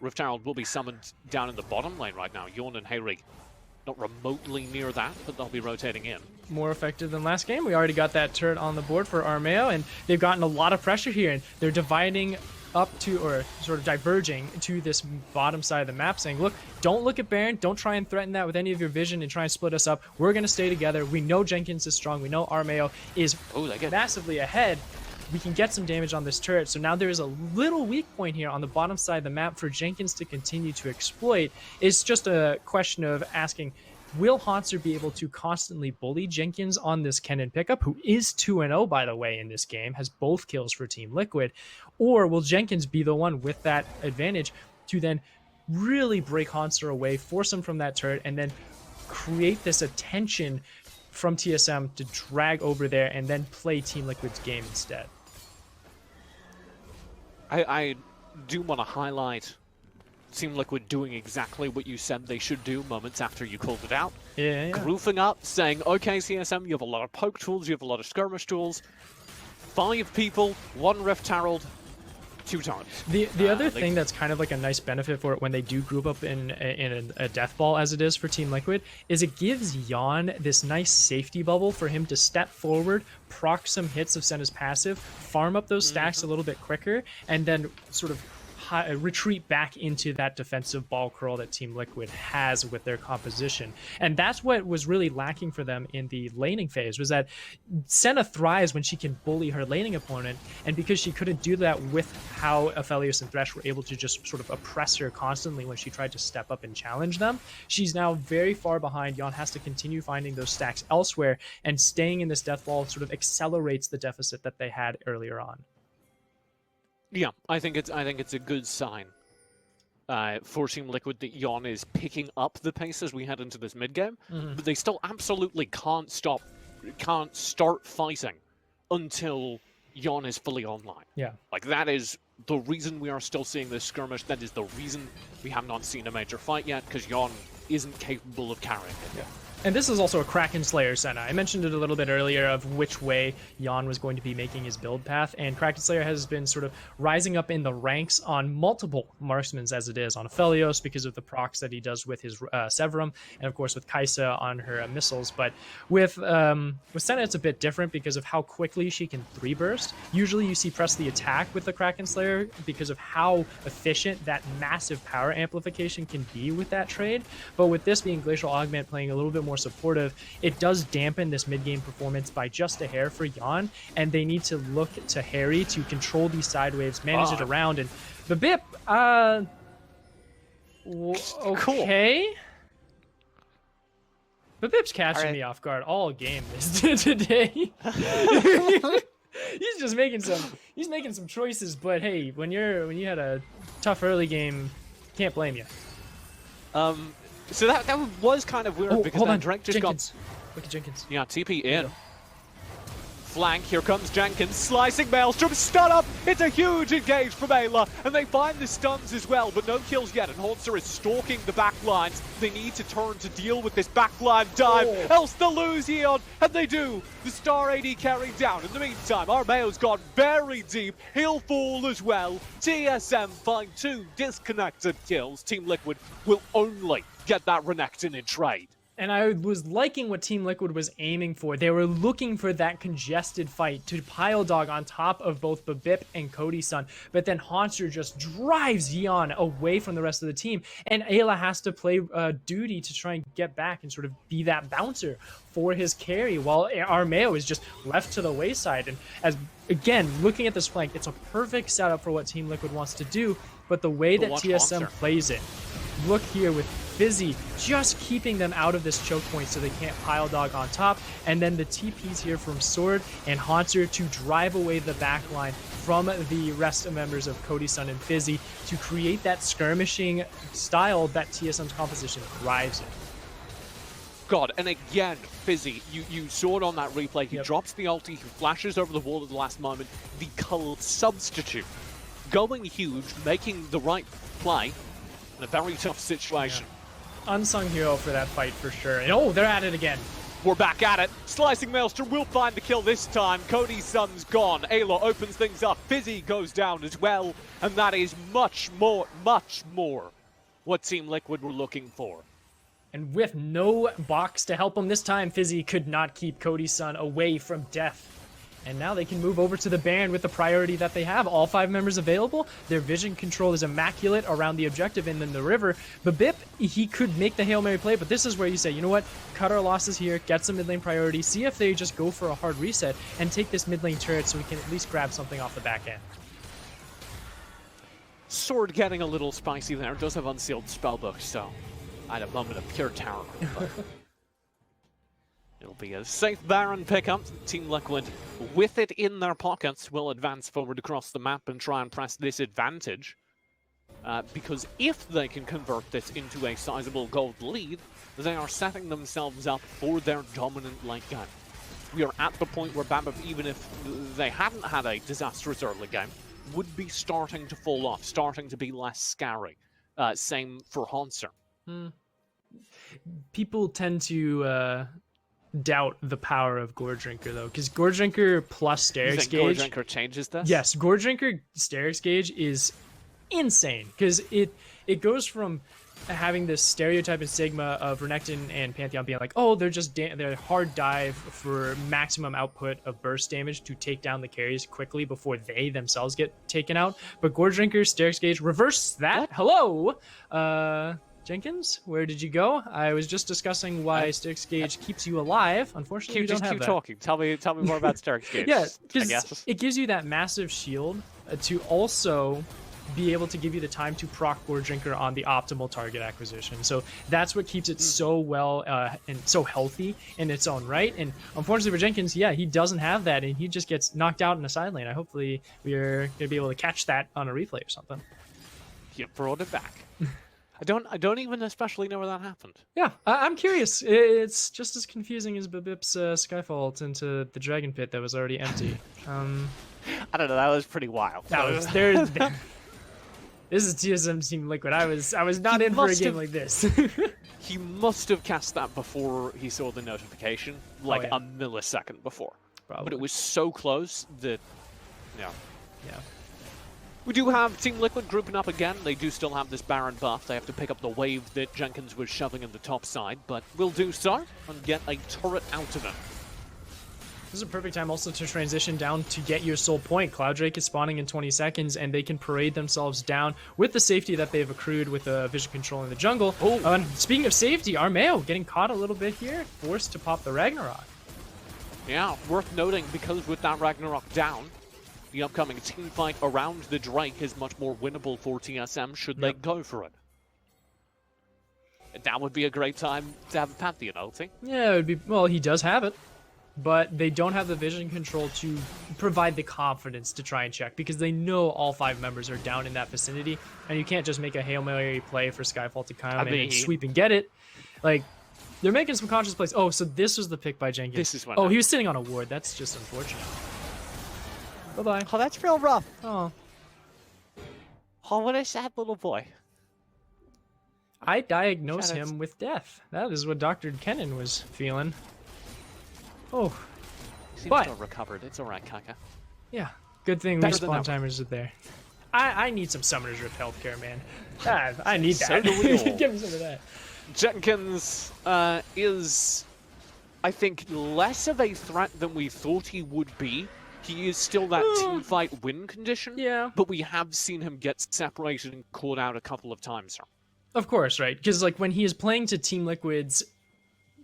Rift Herald will be summoned down in the bottom lane right now. Yon and Hayrig not remotely near that, but they'll be rotating in. More effective than last game. We already got that turret on the board for Armeo, and they've gotten a lot of pressure here, and they're dividing up to, or sort of diverging to this bottom side of the map, saying, look, don't look at Baron, don't try and threaten that with any of your vision and try and split us up. We're going to stay together. We know Jenkins is strong. We know Armeo is massively ahead. We can get some damage on this turret. So now there is a little weak point here on the bottom side of the map for Jenkins to continue to exploit. It's just a question of asking, will Haunter be able to constantly bully Jenkins on this Kennen pickup, who is 2-0, by the way, in this game, has both kills for Team Liquid, or will Jenkins be the one with that advantage to then really break Haunter away, force him from that turret, and then create this attention from TSM to drag over there and then play Team Liquid's game instead? I do want to highlight Team Liquid doing exactly what you said they should do moments after you called it out. Yeah. Grouping up, saying, okay, TSM, you have a lot of poke tools, you have a lot of skirmish tools. 5 people, 1 Rift Herald, 2 times. The other thing that's kind of like a nice benefit for it when they do group up in a death ball, as it is for Team Liquid, is it gives Jan this nice safety bubble for him to step forward, proc some hits of Senna's passive, farm up those stacks a little bit quicker, and then sort of retreat back into that defensive ball curl that Team Liquid has with their composition. And that's what was really lacking for them in the laning phase, was that Senna thrives when she can bully her laning opponent, and because she couldn't do that with how Aphelios and Thresh were able to just sort of oppress her constantly when she tried to step up and challenge them, she's now very far behind. Yon has to continue finding those stacks elsewhere, and staying in this death wall sort of accelerates the deficit that they had earlier on. Yeah, I think it's a good sign for Team Liquid that Yon is picking up the pace as we head into this mid game, but they still absolutely can't start fighting until Yon is fully online. Yeah, like that is the reason we are still seeing this skirmish. That is the reason we have not seen a major fight yet, because Yon isn't capable of carrying it. Yeah. And this is also a Kraken Slayer Senna. I mentioned it a little bit earlier of which way Yon was going to be making his build path, and Kraken Slayer has been sort of rising up in the ranks on multiple marksmans as it is, on Aphelios because of the procs that he does with his Severum, and of course with Kaisa on her missiles. But with Senna, it's a bit different because of how quickly she can 3-burst. Usually you see press the attack with the Kraken Slayer because of how efficient that massive power amplification can be with that trade. But with this being Glacial Augment playing a little bit more supportive, it does dampen this mid-game performance by just a hair for Yon, and they need to look to Harry to control these side waves, manage it around, and the Bip, okay. The Bip's catching me off guard all game today. He's making some choices, but hey, when you had a tough early game, can't blame you. So that was kind of weird, because then Drake just Jenkins. Look at Jenkins. Yeah, TP in. Flank, here comes Jenkins, slicing Maelstrom, stun up, it's a huge engage from Ayla, and they find the stuns as well, but no kills yet, and Haunter is stalking the back lines. They need to turn to deal with this backline dive, else they'll lose Eon, and they do. The Star AD carrying down. In the meantime, Armeo's gone very deep, he'll fall as well. TSM find 2 disconnected kills. Team Liquid will only get that Renekton in trade. And I was liking what Team Liquid was aiming for. They were looking for that congested fight to pile dog on top of both Babip and Cody-san. But then Haunter just drives Yeon away from the rest of the team. And Ayla has to play duty to try and get back and sort of be that bouncer for his carry, while Armeo is just left to the wayside. And as again, looking at this flank, it's a perfect setup for what Team Liquid wants to do. But the way that TSM plays it, look here with Fizzy just keeping them out of this choke point so they can't pile dog on top, and then the TPs here from Sword and Haunter to drive away the backline from the rest of members of Cody-san and Fizzy to create that skirmishing style that TSM's composition thrives in. God, and again, Fizzy, you saw it on that replay, he drops the ulti, he flashes over the wall at the last moment, the Cull substitute, going huge, making the right play in a very tough situation. Unsung hero for that fight for sure. And oh, they're at it again. We're back at it. Slicing Maelstrom will find the kill this time. Cody-san's gone. Ayla opens things up. Fizzy goes down as well. And that is much more what Team Liquid were looking for. And with no box to help him this time, Fizzy could not keep Cody-san away from death. And now they can move over to the Baron with the priority that they have. All 5 members available. Their vision control is immaculate around the objective and then the river. Babip, he could make the Hail Mary play, but this is where you say, you know what? Cut our losses here, get some mid lane priority, see if they just go for a hard reset and take this mid lane turret so we can at least grab something off the back end. Sword getting a little spicy there. Does have unsealed spellbook, so I had a moment of pure terror. It'll be a safe Baron pickup. Team Liquid, with it in their pockets, will advance forward across the map and try and press this advantage. Because if they can convert this into a sizable gold lead, they are setting themselves up for their dominant late game. We are at the point where BAMF, even if they hadn't had a disastrous early game, would be starting to fall off, starting to be less scary. Same for Haunter. People tend to doubt the power of Gore Drinker though, because Gore Drinker plus Sterix Gauge. Gore Drinker changes this? Yes, Gore Drinker Sterix Gauge is insane because it goes from having this stereotype and stigma of Renekton and Pantheon being like, oh, they're hard dive for maximum output of burst damage to take down the carries quickly before they themselves get taken out. But Gore Drinker, Sterix Gauge, reverse that. Hello, Jenkins, where did you go? I was just discussing why Sterix Gauge keeps you alive. Unfortunately, you don't have keep that. talking. Tell me more about Sterix Gauge. Yeah, because guess it gives you that massive shield to also be able to give you the time to proc Gore Drinker on the optimal target acquisition. So that's what keeps it so well and so healthy in its own right. And unfortunately for Jenkins, yeah, he doesn't have that, and he just gets knocked out in a side lane. Hopefully we're going to be able to catch that on a replay or something. You brought it back. I don't even especially know where that happened. Yeah, I'm curious. It's just as confusing as Bibip's Skyfall into the Dragon Pit that was already empty. I don't know. That was pretty wild. That was there. This is TSM Team Liquid. I was not in for a game like this. He must have cast that before he saw the notification, like yeah. a millisecond before. Probably. But it was so close that, yeah. Yeah. We do have Team Liquid grouping up again. They do still have this Baron buff. They have to pick up the wave that Jenkins was shoving in the top side, but will do so and get a turret out of it. This is a perfect time also to transition down to get your soul point. Cloud Drake is spawning in 20 seconds, and they can parade themselves down with the safety that they've accrued with vision control in the jungle. And speaking of safety, Armeo getting caught a little bit here, forced to pop the Ragnarok. Yeah, worth noting, because with that Ragnarok down, the upcoming team fight around the Drake is much more winnable for TSM should they go for it. That would be a great time to have a Pantheon ulti. Yeah, it would be. Well, he does have it, but they don't have the vision control to provide the confidence to try and check, because they know all 5 members are down in that vicinity, and you can't just make a Hail Mary play for Skyfall to come in and sweep and get it. Like, they're making some conscious plays. Oh, so this was the pick by Jenkins. This is what he was sitting on a ward. That's just unfortunate. Bye-bye. Oh, that's real rough. Oh, what a sad little boy. I diagnose him with death. That is what Dr. Kennan was feeling. Oh, Seems to have recovered. It's all right, Kaka. Yeah, good thing respawn timers are there. I need some Summoner's Rift healthcare, man. I need that. So do we all. Give me some of that. Jenkins is, I think, less of a threat than we thought he would be. He is still that team fight win condition. Yeah. But we have seen him get separated and caught out a couple of times. Of course, right? Because like when he is playing to Team Liquid's,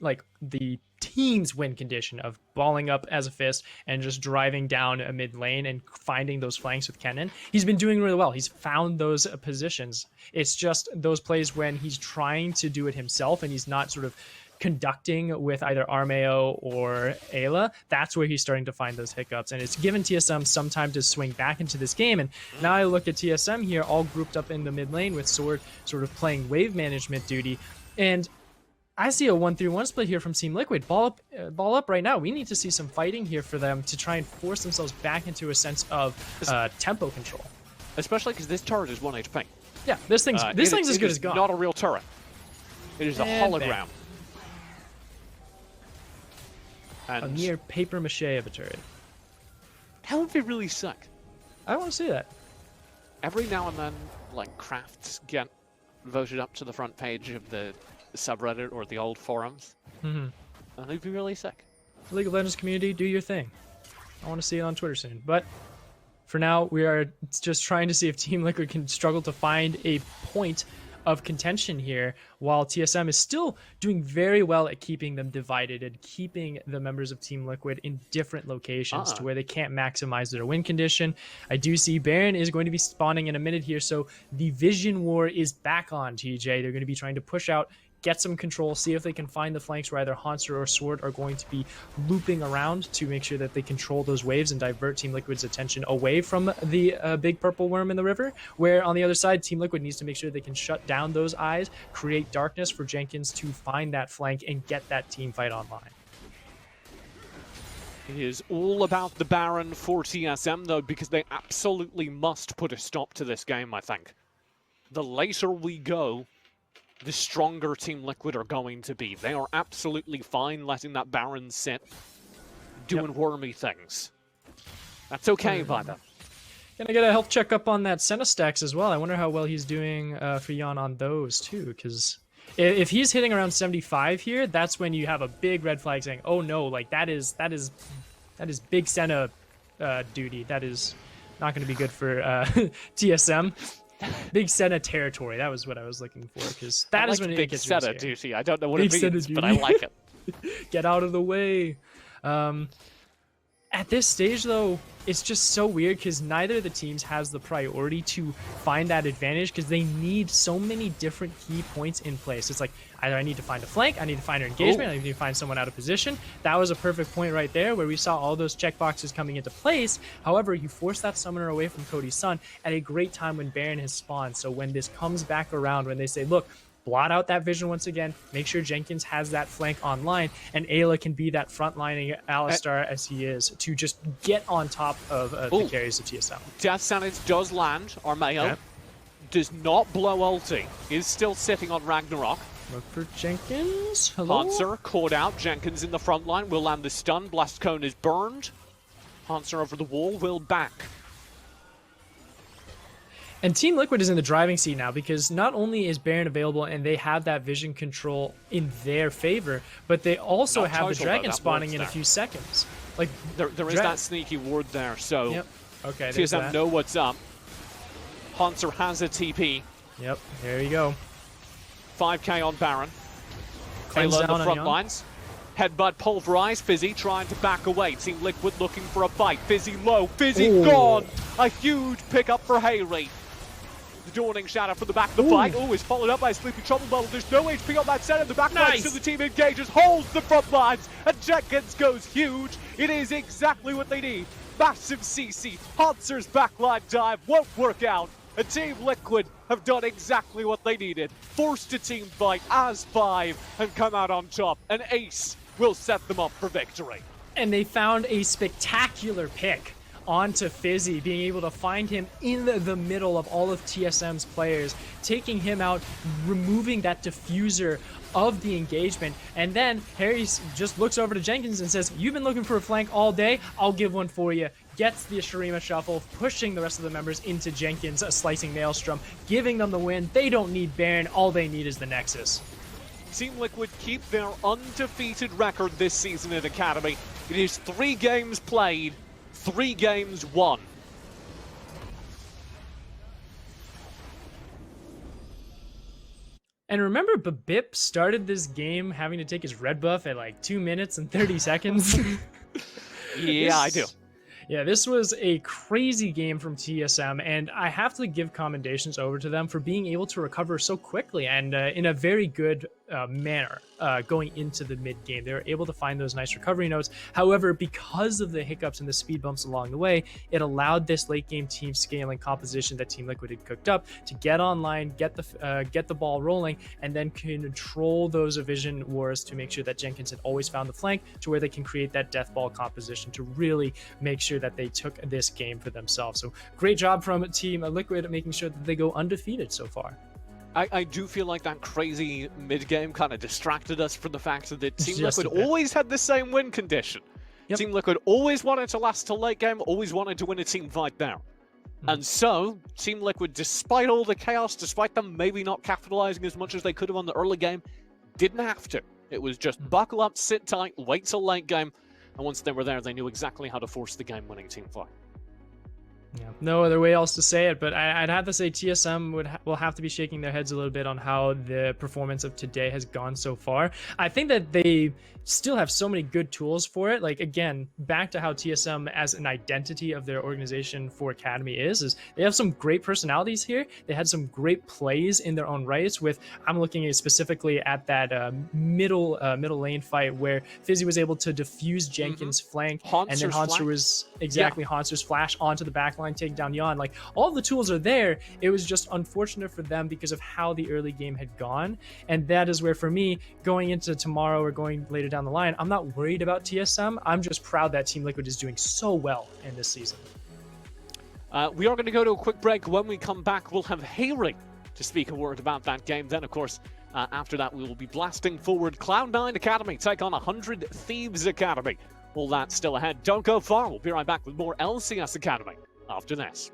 like the team's win condition of balling up as a fist and just driving down a mid lane and finding those flanks with Kennen, he's been doing really well. He's found those positions. It's just those plays when he's trying to do it himself and he's not sort of conducting with either Armeo or Ayla, that's where he's starting to find those hiccups. And it's given TSM some time to swing back into this game. And now I look at TSM here, all grouped up in the mid lane with Sword sort of playing wave management duty. And I see a 1-3-1 split here from Team Liquid. Ball up right now. We need to see some fighting here for them to try and force themselves back into a sense of tempo control. Especially because this turret is 1 HP. Yeah, this thing's as good as gone. Not a real turret. It is a hologram. A mere paper mache of a turret. That would be really sick. I want to see that. Every now and then, like, crafts get voted up to the front page of the subreddit or the old forums. And it'd be really sick. League of Legends community, do your thing. I want to see it on Twitter soon. But for now, we are just trying to see if Team Liquid can struggle to find a point of contention here, while TSM is still doing very well at keeping them divided and keeping the members of Team Liquid in different locations to where they can't maximize their win condition. I do see Baron is going to be spawning in a minute here, so the vision war is back on, TJ. They're going to be trying to push out, get some control, see if they can find the flanks where either Haunter or Sword are going to be looping around to make sure that they control those waves and divert Team Liquid's attention away from the big purple worm in the river, where on the other side, Team Liquid needs to make sure they can shut down those eyes, create darkness for Jenkins to find that flank and get that team fight online. It is all about the Baron for TSM, though, because they absolutely must put a stop to this game, I think. The later we go, the stronger Team Liquid are going to be. They are absolutely fine letting that Baron sit, doing wormy things. That's okay by them. Gonna get a health check up on that Senna stacks as well. I wonder how well he's doing for Jan on those too, because if he's hitting around 75 here, that's when you have a big red flag saying, "Oh no, like that is big Senna duty. That is not going to be good for TSM." Big Senna territory. That was what I was looking for, because that is when it gets Senna risky. duty. I don't know what Big it means, Senna but I duty. like it. Get out of the way. At this stage, though, it's just so weird because neither of the teams has the priority to find that advantage, because they need so many different key points in place. It's like, either I need to find a flank, I need to find an engagement, I need to find someone out of position. That was a perfect point right there where we saw all those checkboxes coming into place. However, you force that summoner away from Cody's Sun at a great time when Baron has spawned. So when this comes back around, when they say, look, blot out that vision once again, make sure Jenkins has that flank online, and Ayla can be that frontlining Alistar as he is, to just get on top of the carries of TSM. Death Sentence does land. Armeo does not blow ulti. Is still sitting on Ragnarok. Look for Jenkins. Hello? Hanser caught out. Jenkins in the front line. Will land the stun. Blast Cone is burned. Hanser over the wall. Will back. And Team Liquid is in the driving seat now, because not only is Baron available and they have that vision control in their favor, but they also have the dragon spawning in a few seconds. Like there is that sneaky ward there, so yep. Okay, TSM know what's up. Hanser has a TP. Yep, there you go. 5k on Baron. Cleanse Ayla in down the on front lines. Headbutt pulverized. Fizzy trying to back away. Team Liquid looking for a fight. Fizzy low. Fizzy gone. A huge pickup for Haley. The Dawning Shadow from the back of the fight. Oh, is followed up by a Sleepy Trouble Bubble. There's no HP on that center. The back line, so the team engages, holds the front lines, and Jenkins goes huge. It is exactly what they need. Massive CC. Hanser's backline dive won't work out. And Team Liquid have done exactly what they needed. Forced a team fight as 5 and come out on top. An ace will set them up for victory. And they found a spectacular pick onto Fizzy, being able to find him in the middle of all of TSM's players, taking him out, removing that diffuser of the engagement, and then Harry just looks over to Jenkins and says, "You've been looking for a flank all day, I'll give one for you." Gets the Shurima shuffle, pushing the rest of the members into Jenkins, a slicing Maelstrom, giving them the win. They don't need Baron, all they need is the Nexus. Team Liquid keep their undefeated record this season at Academy. It is 3 games played, 3 games won. And remember, Babip started this game having to take his red buff at like 2 minutes and 30 seconds? Yeah, I do. Yeah, this was a crazy game from TSM, and I have to give commendations over to them for being able to recover so quickly and in a very good manner going into the mid game. They were able to find those nice recovery notes. However, because of the hiccups and the speed bumps along the way, it allowed this late game team scaling composition that Team Liquid had cooked up to get online, get the ball rolling, and then control those vision wars to make sure that Jenkins had always found the flank to where they can create that death ball composition to really make sure that they took this game for themselves. So great job from Team Liquid making sure that they go undefeated so far. I do feel like that crazy mid-game kind of distracted us from the fact that Team Just Liquid always had the same win condition. Yep. Team Liquid always wanted to last till late game, always wanted to win a team fight there. And so, Team Liquid, despite all the chaos, despite them maybe not capitalizing as much as they could have on the early game, didn't have to. It was just buckle up, sit tight, wait till late game, and once they were there, they knew exactly how to force the game-winning team fight. Yeah, no other way else to say it, but I'd have to say TSM will have to be shaking their heads a little bit on how the performance of today has gone so far. I think that they still have so many good tools for it. Like, again, back to how TSM as an identity of their organization for Academy is they have some great personalities here. They had some great plays in their own rights with, I'm looking specifically at that middle lane fight where Fizzy was able to diffuse Jenkins' flank, and then Hanser was Hanser's flash onto the back line, take down Jan. Like, all the tools are there. It was just unfortunate for them because of how the early game had gone. And that is where, for me, going into tomorrow or going later down the line, I'm not worried about TSM. I'm just proud that Team Liquid is doing so well in this season. We are going to go to a quick break. When we come back, we'll have Hayring to speak a word about that game. Then, of course, after that, we will be blasting forward. Cloud9 Academy take on 100 Thieves Academy. All that still ahead. Don't go far. We'll be right back with more LCS Academy after this.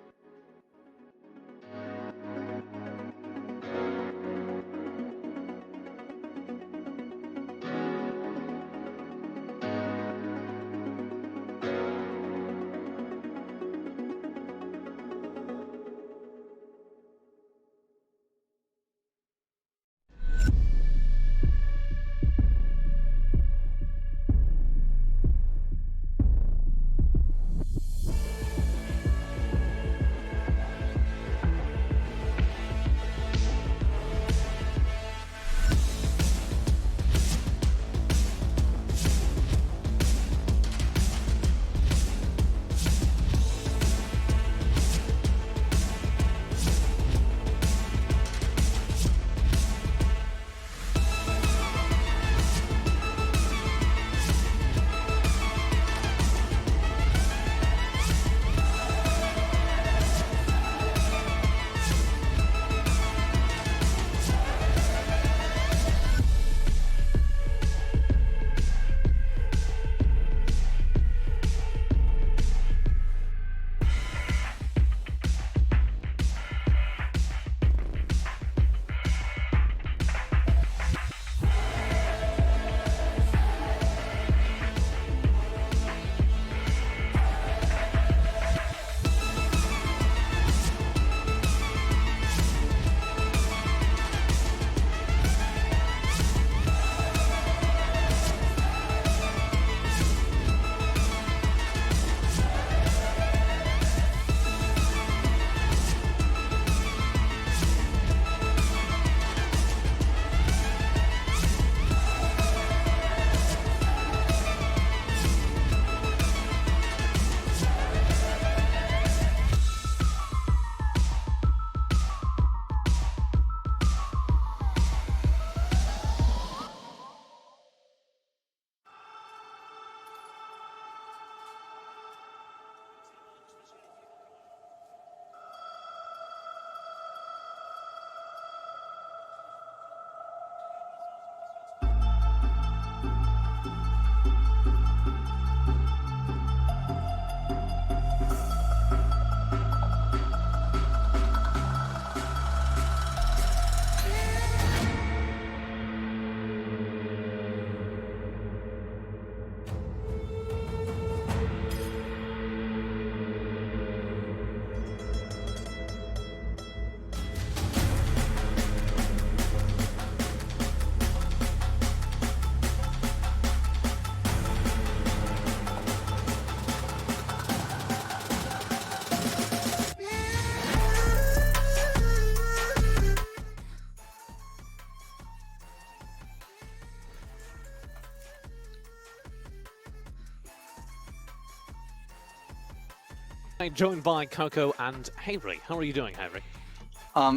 I'm joined by Coco and Hayri. How are you doing, Hayri?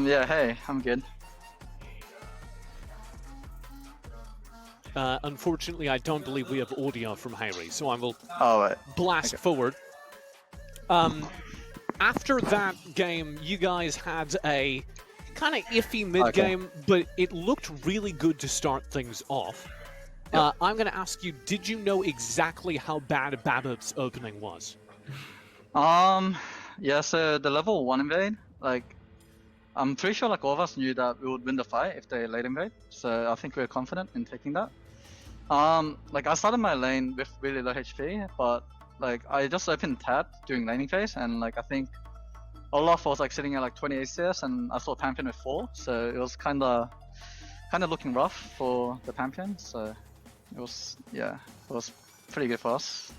Yeah, hey, I'm good. Unfortunately, I don't believe we have audio from Hayri, so I will Oh, right. blast Okay. forward. After that game, you guys had a kind of iffy mid-game, but it looked really good to start things off. Yep. I'm going to ask you, did you know exactly how bad Babip's opening was? Yeah, so the level 1 invade, like, I'm pretty sure like all of us knew that we would win the fight if they late invade, so I think we were confident in taking that. Like I started my lane with really low HP, but like I just opened tab during laning phase, and like I think Olaf was like sitting at like 20 ACS, and I saw Pantheon with 4, so it was kind of looking rough for the Pantheon. So it was pretty good for us.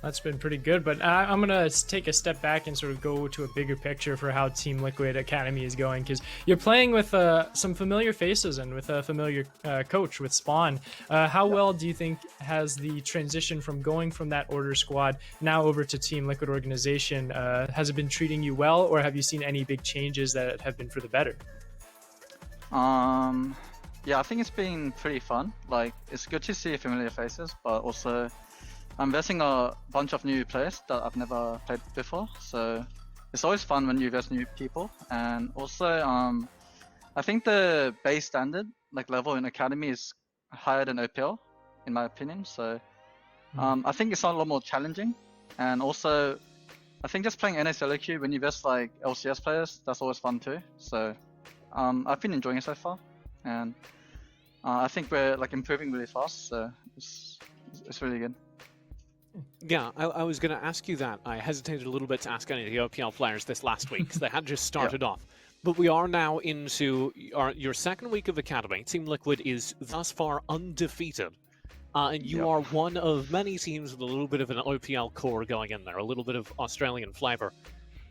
That's been pretty good, but I'm going to take a step back and sort of go to a bigger picture for how Team Liquid Academy is going, because you're playing with some familiar faces and with a familiar coach with Spawn. How well do you think has the transition from going from that Order squad now over to Team Liquid Organization, has it been treating you well, or have you seen any big changes that have been for the better? Yeah, I think it's been pretty fun. Like, it's good to see familiar faces, but also I'm versing a bunch of new players that I've never played before, so it's always fun when you verse new people. And also, I think the base standard, like level in Academy, is higher than OPL, in my opinion. So I think it's a lot more challenging. And also, I think just playing NA solo queue when you verse like LCS players, that's always fun too. So I've been enjoying it so far, and I think we're like improving really fast. So it's really good. Yeah, I was going to ask you that. I hesitated a little bit to ask any of the OPL players this last week because they had just started off. But we are now into your second week of Academy. Team Liquid is thus far undefeated. And you are one of many teams with a little bit of an OPL core going in there, a little bit of Australian flavor.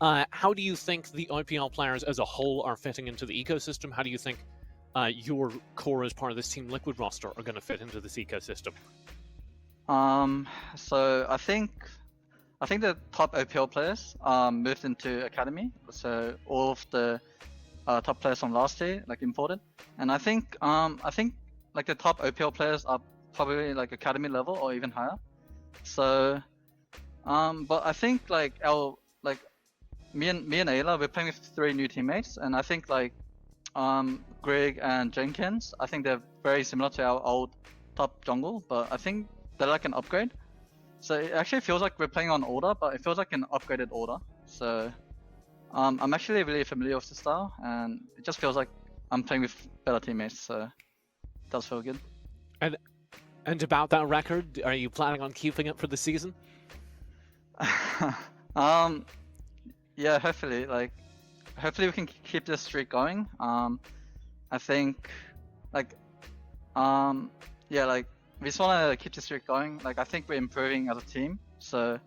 How do you think the OPL players as a whole are fitting into the ecosystem? How do you think your core as part of this Team Liquid roster are going to fit into this ecosystem? So I think the top OPL players moved into Academy. So all of the top players from last year like imported, and I think like the top OPL players are probably like Academy level or even higher. So but I think like me and Ayla, we're playing with 3 new teammates, and I think like Greg and Jenkins, I think they're very similar to our old top jungle, but I think they're like an upgrade. So it actually feels like we're playing on order, but it feels like an upgraded order. So I'm actually really familiar with the style, and it just feels like I'm playing with better teammates, so it does feel good. And about that record, are you planning on keeping it for the season? Yeah, hopefully we can keep this streak going. I think we just want to keep the streak going. Like, I think we're improving as a team, so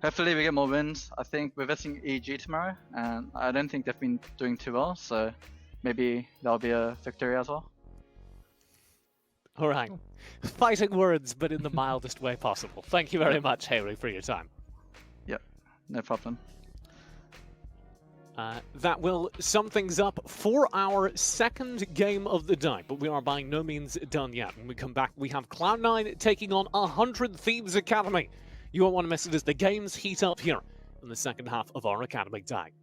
hopefully we get more wins. I think we're versing EG tomorrow, and I don't think they've been doing too well, so maybe that'll be a victory as well. All right. Fighting words, but in the mildest way possible. Thank you very much, Hayri, for your time. Yep, no problem. That will sum things up for our second game of the day, but we are by no means done yet. When we come back, we have Cloud9 taking on 100 Thieves Academy. You won't want to miss it as the games heat up here in the second half of our Academy day.